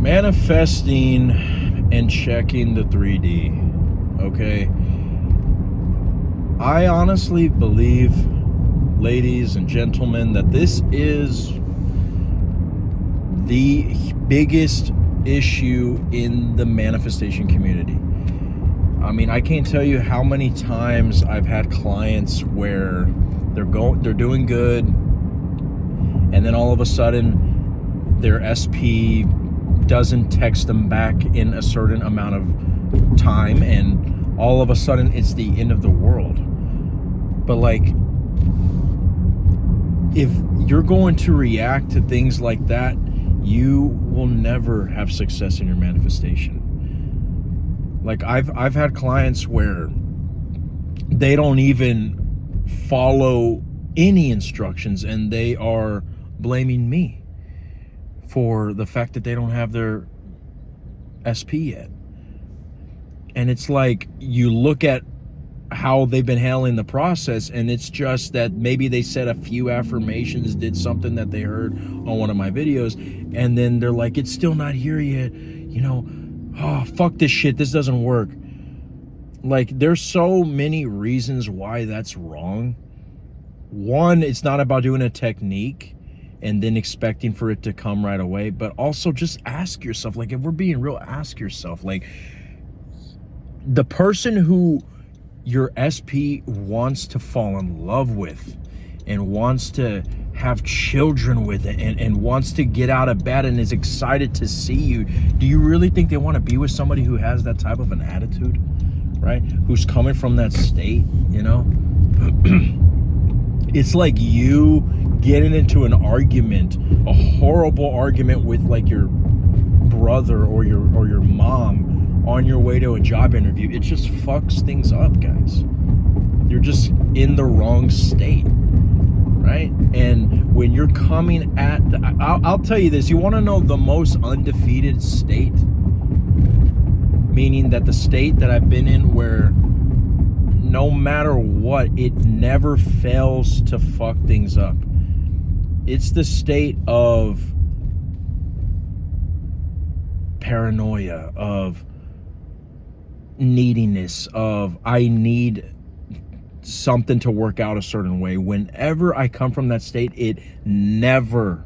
Manifesting and checking the 3D. Okay. I honestly believe, ladies and gentlemen, that this is the biggest issue in the manifestation community. I mean, I can't tell you how many times I've had clients where they're doing good, and then all of a sudden their SP doesn't text them back in a certain amount of time, and all of a sudden it's the end of the world. But like, if you're going to react to things like that, you will never have success in your manifestation. Like, I've had clients where they don't even follow any instructions, and they are blaming me for the fact that they don't have their SP yet. And it's like, you look at how they've been handling the process, and it's just that maybe they said a few affirmations, did something that they heard on one of my videos, and then they're like, it's still not here yet, oh, fuck this shit, this doesn't work. Like, there's so many reasons why that's wrong. One, it's not about doing a technique and then expecting for it to come right away, but also just ask yourself, like, if we're being real, ask yourself, like, the person who your SP wants to fall in love with and wants to have children with it, and wants to get out of bed and is excited to see you, do you really think they want to be with somebody who has that type of an attitude, right? Who's coming from that state, It's like you getting into an argument, a horrible argument with like your brother or your mom on your way to a job interview. It just fucks things up, guys. You're just in the wrong state, right? And when you're coming at I'll tell you this, you want to know the most undefeated state, meaning that the state that I've been in where no matter what, it never fails to fuck things up. It's the state of paranoia, of neediness, of I need something to work out a certain way. Whenever I come from that state, it never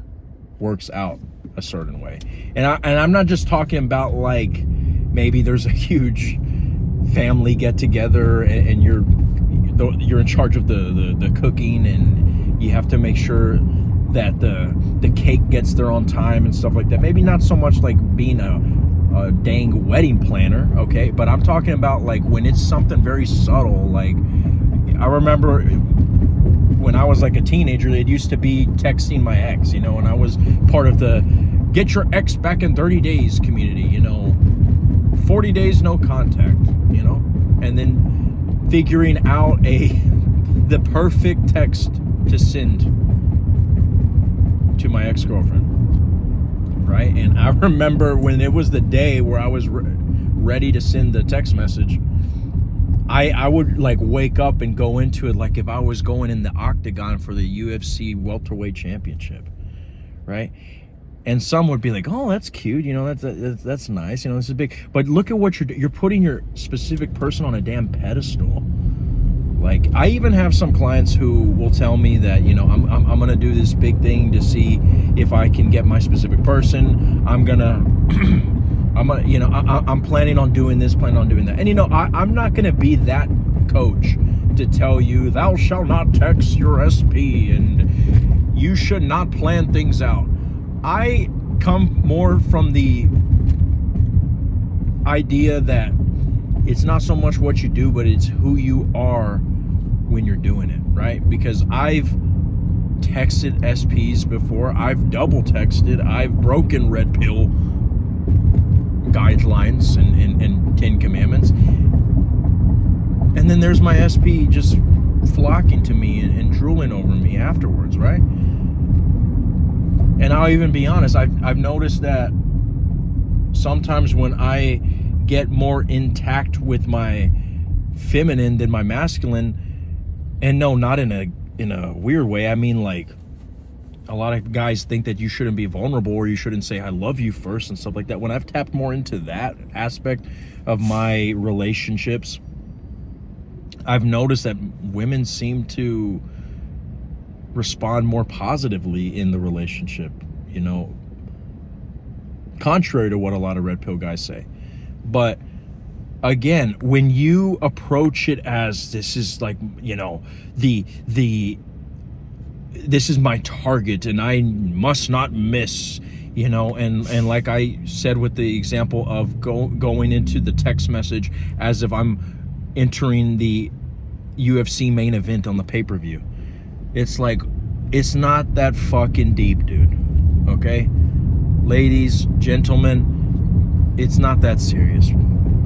works out a certain way. And I'm not just talking about like maybe there's a huge family get together and you're in charge of the cooking, and you have to make sure that the cake gets there on time and stuff like that. Maybe not so much like being a dang wedding planner, okay? But I'm talking about like when it's something very subtle. Like, I remember when I was like a teenager, it used to be texting my ex, and I was part of the get your ex back in 30 days community, 40 days no contact, and then figuring out the perfect text to send to my ex-girlfriend, right? And I remember when it was the day where I was ready to send the text message, I would like wake up and go into it like if I was going in the octagon for the UFC welterweight championship, right? And some would be like, oh, that's cute, that's nice, this is big. But look at what you're putting your specific person on a damn pedestal. Like, I even have some clients who will tell me that, I'm gonna do this big thing to see if I can get my specific person. I'm planning on doing this, planning on doing that. And I'm not gonna be that coach to tell you thou shalt not text your SP and you should not plan things out. I come more from the idea that it's not so much what you do, but it's who you are when you're doing it, right? Because I've texted SPs before, I've double texted, I've broken red pill guidelines and 10 commandments. And then there's my SP just flocking to me and drooling over me afterwards, right? And I'll even be honest, I've noticed that sometimes when I get more intact with my feminine than my masculine, and no, not in a weird way, I mean like a lot of guys think that you shouldn't be vulnerable or you shouldn't say I love you first and stuff like that. When I've tapped more into that aspect of my relationships, I've noticed that women seem to respond more positively in the relationship, you know, contrary to what a lot of red pill guys say. But again, when you approach it as this is like, you know, this is my target and I must not miss, you know, and like I said with the example of going into the text message as if I'm entering the UFC main event on the pay-per-view. It's like, it's not that fucking deep, dude. Okay? Ladies, gentlemen, it's not that serious.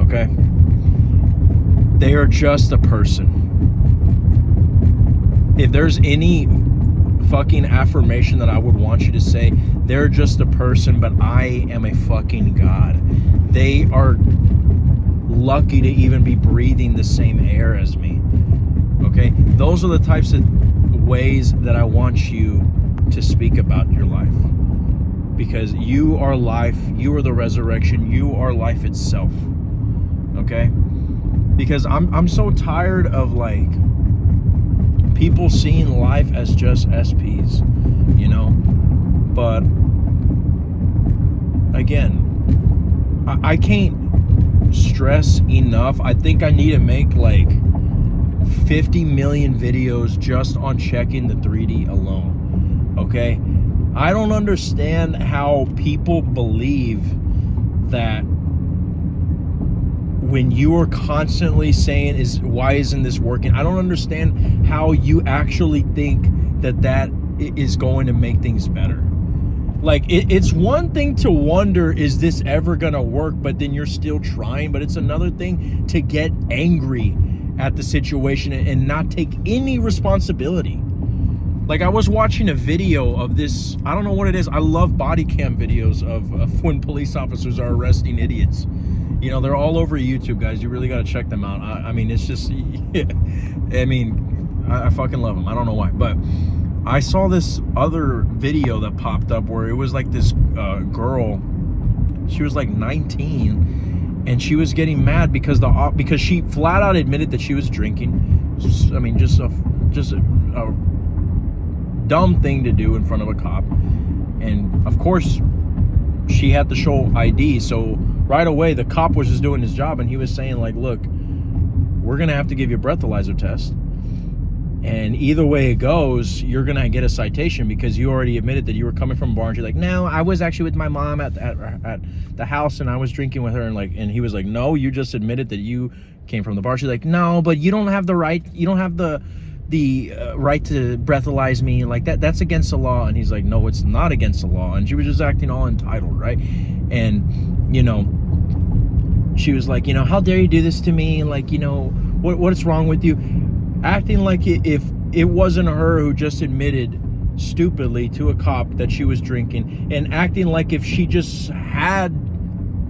Okay? They are just a person. If there's any fucking affirmation that I would want you to say, they're just a person, but I am a fucking god. They are lucky to even be breathing the same air as me. Okay? Those are the types of ways that I want you to speak about your life. Because you are life, you are the resurrection, you are life itself. Okay? Because I'm so tired of like people seeing life as just SPs, you know? But again, I can't stress enough. I think I need to make like 50 million videos just on checking the 3D alone. Okay? I don't understand how people believe that when you are constantly saying, why isn't this working? I don't understand how you actually think that is going to make things better. Like, it's one thing to wonder, is this ever going to work? But then you're still trying. But it's another thing to get angry at the situation and not take any responsibility. Like, I was watching a video of this, I don't know what it is. I love body cam videos of when police officers are arresting idiots. You know, they're all over YouTube, guys. You really got to check them out. I mean, it's just, I mean, I fucking love them. I don't know why. But I saw this other video that popped up where it was like this girl, she was like 19, and she was getting mad because she flat out admitted that she was drinking. I mean, just a dumb thing to do in front of a cop. And of course she had to show ID, so right away the cop was just doing his job, and he was saying like, look, we're gonna have to give you a breathalyzer test, and either way it goes, you're gonna get a citation because you already admitted that you were coming from a bar. And you're like, no, I was actually with my mom at the house and I was drinking with her. And he was like, no, you just admitted that you came from the bar. She's like, no, but you don't have the right, you don't have the right to breathalyze me like that. That's against the law. And he's like, no, it's not against the law. And she was just acting all entitled, right? And, you know, she was like, you know, how dare you do this to me? Like, you know, what's wrong with you? Acting like if it wasn't her who just admitted stupidly to a cop that she was drinking, and acting like if she just had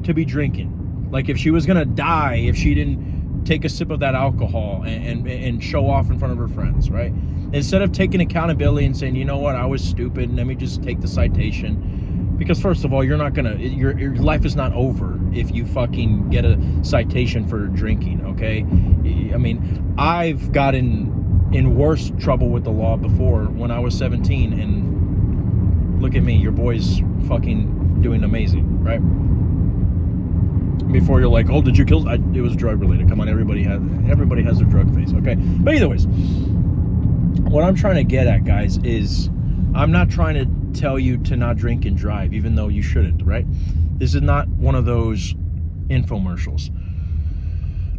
to be drinking, like if she was gonna die if she didn't take a sip of that alcohol and show off in front of her friends, right? Instead of taking accountability and saying, you know what, I was stupid and let me just take the citation. Because first of all, you're not gonna, your life is not over if you fucking get a citation for drinking, okay? I mean, I've gotten in worse trouble with the law before when I was 17, and look at me, your boy's fucking doing amazing, right? Before you're like, oh, did you kill? It was drug related. Come on, everybody has their drug face, okay? But either ways, what I'm trying to get at, guys, is I'm not trying to tell you to not drink and drive, even though you shouldn't, right? This is not one of those infomercials.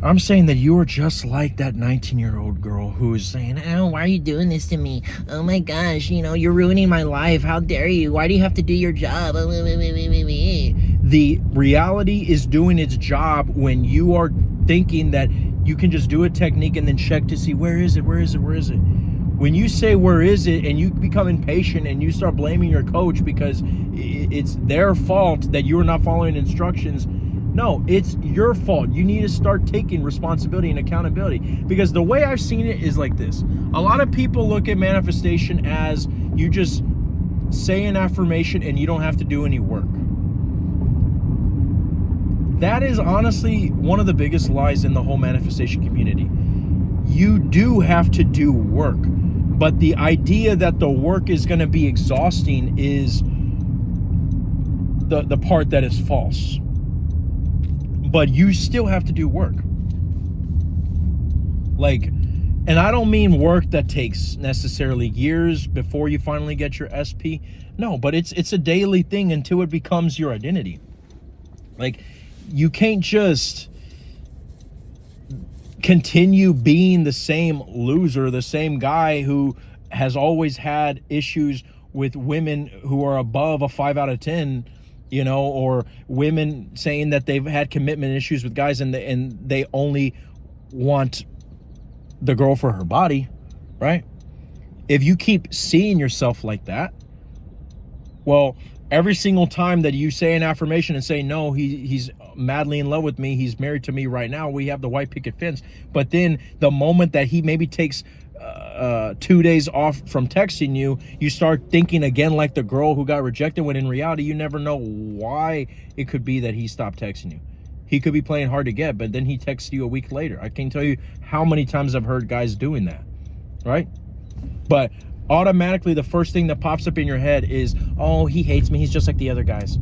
I'm saying that you are just like that 19-year-old girl who is saying, oh, why are you doing this to me? Oh my gosh, you know, you're ruining my life. How dare you? Why do you have to do your job? The reality is doing its job when you are thinking that you can just do a technique and then check to see where is it? When you say where is it and you become impatient and you start blaming your coach because it's their fault that you're not following instructions, no, it's your fault. You need to start taking responsibility and accountability. Because the way I've seen it is like this. A lot of people look at manifestation as you just say an affirmation and you don't have to do any work. That is honestly one of the biggest lies in the whole manifestation community. You do have to do work, but the idea that the work is going to be exhausting is the part that is false. But you still have to do work. Like, and I don't mean work that takes necessarily years before you finally get your SP. No, but it's a daily thing until it becomes your identity. Like, you can't just continue being the same loser, the same guy who has always had issues with women who are above a 5 out of 10, you know, or women saying that they've had commitment issues with guys and they only want the girl for her body, right? If you keep seeing yourself like that, well, every single time that you say an affirmation and say, no, he's madly in love with me, he's married to me right now, we have the white picket fence. But then the moment that he maybe takes 2 days off from texting you, you start thinking again like the girl who got rejected, when in reality, you never know why it could be that he stopped texting you. He could be playing hard to get, but then he texts you a week later. I can tell you how many times I've heard guys doing that, right? But automatically the first thing that pops up in your head is, oh, he hates me, he's just like the other guys.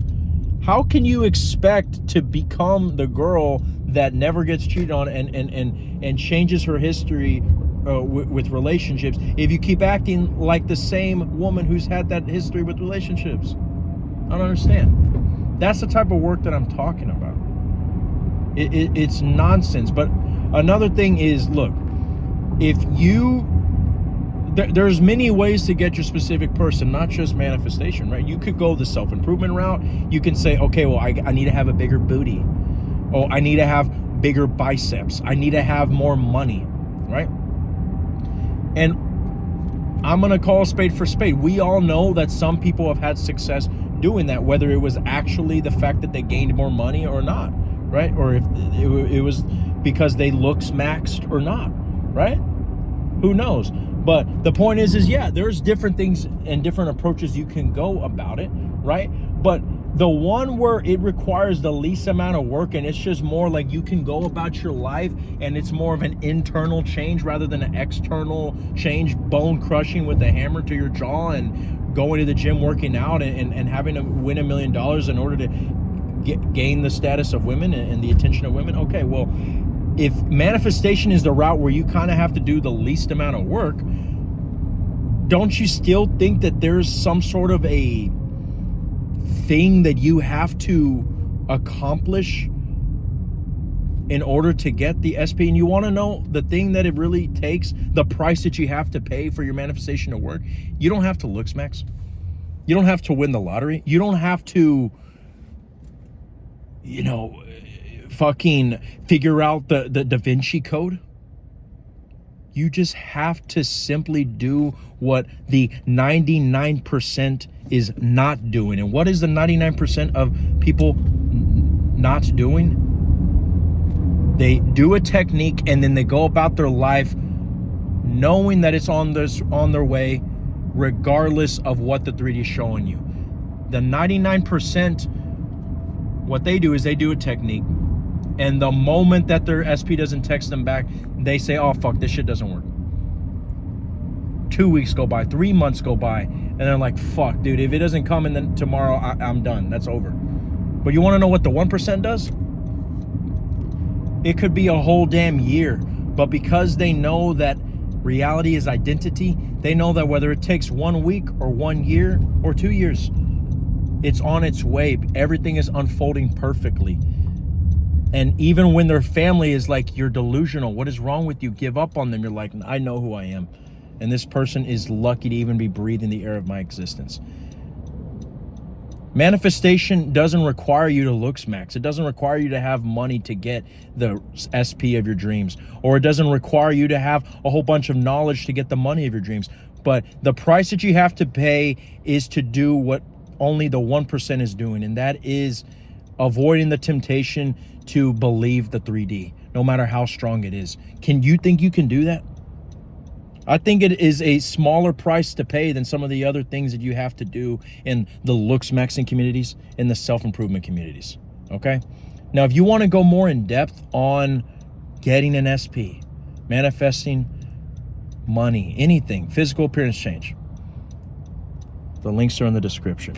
How can you expect to become the girl that never gets cheated on and changes her history with relationships if you keep acting like the same woman who's had that history with relationships? I don't understand. That's the type of work that I'm talking about. It's nonsense. But another thing is, look, if you there's many ways to get your specific person, not just manifestation, right? You could go the self-improvement route. You can say, okay, well, I need to have a bigger booty. Oh, I need to have bigger biceps. I need to have more money, right? And I'm going to call a spade for spade. We all know that some people have had success doing that, whether it was actually the fact that they gained more money or not, right? Or if it was because they looks maxed or not, right? Who knows? But the point is yeah, there's different things and different approaches you can go about it, right? But the one where it requires the least amount of work and it's just more like you can go about your life and it's more of an internal change rather than an external change, bone crushing with a hammer to your jaw and going to the gym, working out and having to win $1 million in order to gain the status of women and the attention of women. Okay, well, if manifestation is the route where you kind of have to do the least amount of work, don't you still think that there's some sort of a thing that you have to accomplish in order to get the SP? And you want to know the thing that it really takes, the price that you have to pay for your manifestation to work? You don't have to looks max. You don't have to win the lottery. You don't have to, fucking figure out the Da Vinci Code. You just have to simply do what the 99% is not doing. And what is the 99% of people not doing? They do a technique and then they go about their life knowing that it's on their way, regardless of what the 3D is showing you. The 99%, what they do is they do a technique. And the moment that their SP doesn't text them back, they say, oh, fuck, this shit doesn't work. 2 weeks go by, 3 months go by, and they're like, fuck, dude, if it doesn't come in then tomorrow, I'm done. That's over. But you want to know what the 1% does? It could be a whole damn year. But because they know that reality is identity, they know that whether it takes 1 week or 1 year or 2 years, it's on its way. Everything is unfolding perfectly. And even when their family is like, you're delusional, what is wrong with you? Give up on them. You're like, I know who I am. And this person is lucky to even be breathing the air of my existence. Manifestation doesn't require you to looks max. It doesn't require you to have money to get the SP of your dreams. Or it doesn't require you to have a whole bunch of knowledge to get the money of your dreams. But the price that you have to pay is to do what only the 1% is doing. And that is avoiding the temptation to believe the 3D, no matter how strong it is. Can you think you can do that? I think it is a smaller price to pay than some of the other things that you have to do in the looks maxing communities, in the self-improvement communities. Okay? Now, if you want to go more in depth on getting an SP, manifesting money, anything, physical appearance change, the links are in the description.